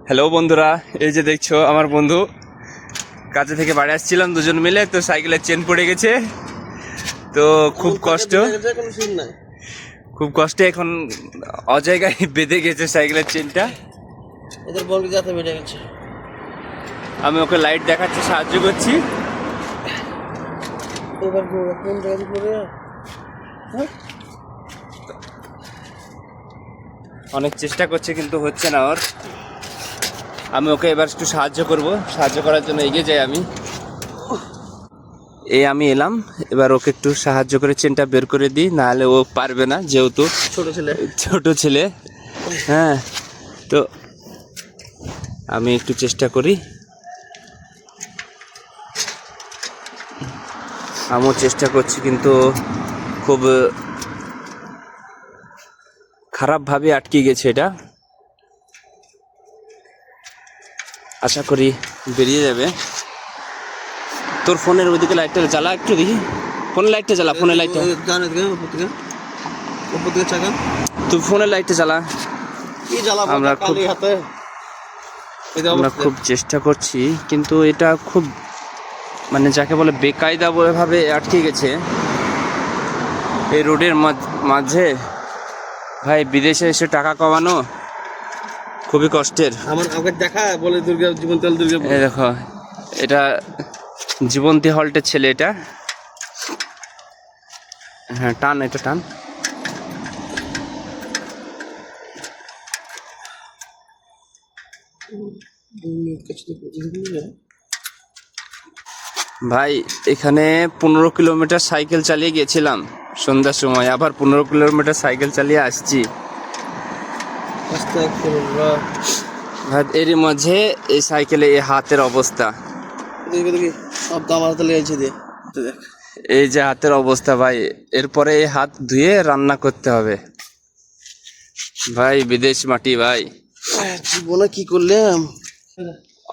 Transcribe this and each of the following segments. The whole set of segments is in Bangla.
হ্যালো বন্ধুরা, এই যে দেখছো আমার বন্ধু কাছে থেকে বাড়ি আসছিলাম দুজন মিলে, তো সাইকেলের চেন পড়ে গেছে। তো খুব কষ্টে এখন অজায়গায় বেঁধে গেছে সাইকেলের চেনটা। এদের বল যাতে বেড়ে গেছে। আমি ওকে লাইট দেখাচ্ছি, সাহায্য করছি। এবার কোন জায়গায় পড়ে? অনেক চেষ্টা করছে কিন্তু হচ্ছে না ওর। আমি ওকে এবার একটু সাহায্য করব, সাহায্য করার জন্য এগিয়ে যাই আমি। আমি এলাম, এবার ওকে একটু সাহায্য করে চেনটা বের করে দিই, নাহলে ও পারবে না, যেহেতু ছোট ছেলে। হ্যাঁ, তো আমি একটু চেষ্টা করি। আমিও চেষ্টা করছি, কিন্তু খুব খারাপভাবে আটকে গেছে এটা। আশা করি বেরিয়ে যাবে। তোর ফোনের ওইদিকে লাইটটা জ্বালা, একটু দেখি। ফোনের লাইটটা জ্বালা, ফোনের লাইটটা। তুই ফোনের লাইটটা জ্বালা। আমরা খুব চেষ্টা করছি, কিন্তু এটা খুব মানে যাকে বলে বেকায়দা ভাবে আটকে গেছে এই রোডের মাঝে। ভাই, বিদেশে এসে টাকা কামানো খুবই কষ্টের। আমাকে দেখা বলে জীবন্তী দেখো, এটা জীবন্তী হল্টের ছেলে এটা। হ্যাঁ, টান, এটা টান। ভাই, এখানে 15 কিলোমিটার সাইকেল চালিয়ে গেছিলাম সন্ধ্যার সময়, আবার 15 কিলোমিটার সাইকেল চালিয়ে আসছি। ভাই, এর মাঝে এই সাইকেলে এই হাতের অবস্থা। এই যে হাতের অবস্থা ভাই, এরপরে এই হাত ধুয়ে রান্না করতে হবে ভাই। বিদেশ মাটি ভাই, জীবনে কি করলাম।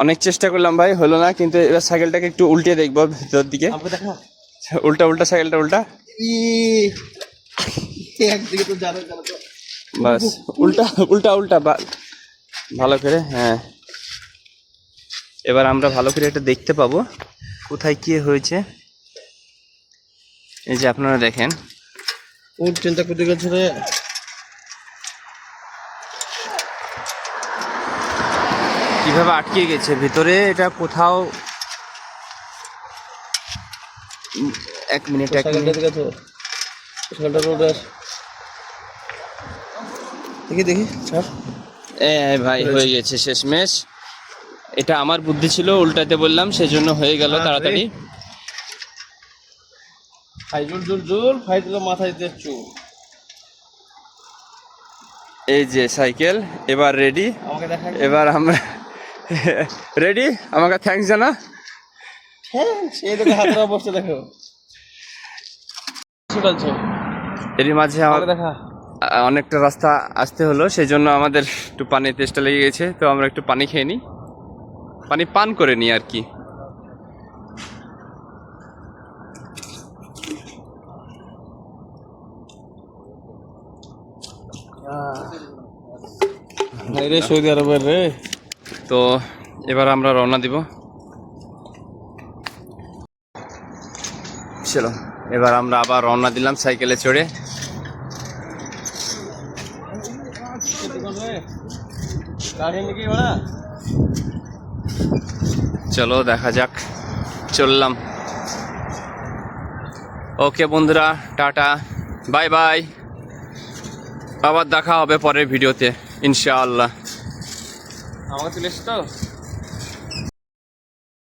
অনেক চেষ্টা করলাম ভাই, হলো না। কিন্তু এবার সাইকেলটাকে একটু উল্টে দেখবো ভিতর দিকে। উল্টা সাইকেলটা উল্টা। বাস, উল্টা ভালো করে। হ্যাঁ, এবার আমরা ভালো করে এটা দেখতে পাবো কোথায় কি হয়েছে। এই যে আপনারা দেখেন, ট্রেনটা কোথায় গেছে রে? কিভাবে আটকে গেছে ভিতরে, এটা কোথাও। এক মিনিট। দেখি ভাই, হয়ে গেছে শেষমেশ। এটা আমার বুদ্ধি ছিল, উল্টাতে বললাম, সেজন্য হয়ে গেল তাড়াতাড়ি। মাথায় দিচ্ছু। এই যে সাইকেল এবার রেডি। এবার আমরা রেডি। আমাকে থ্যাঙ্কস জানা। দেখো, এরই মাঝে আমার অনেকটা রাস্তা আসতে হলো, সেই জন্য আমাদের একটু পানির তেষ্টা লেগে গেছে। তো আমরা একটু পানি খেয়ে নিই, পানি পান করে নিই আর কি। সৌদি আরবের রে। তো এবার আমরা রওনা দিব। চলো, এবার আমরা আবার রওনা দিলাম সাইকেলে চড়ে। চলো দেখা যাক, চললাম। ওকে বন্ধুরা, টাটা, বাই বাই। আবার দেখা হবে পরের ভিডিওতে ইনশাআল্লাহ। আমাকে চলে এসছো তো।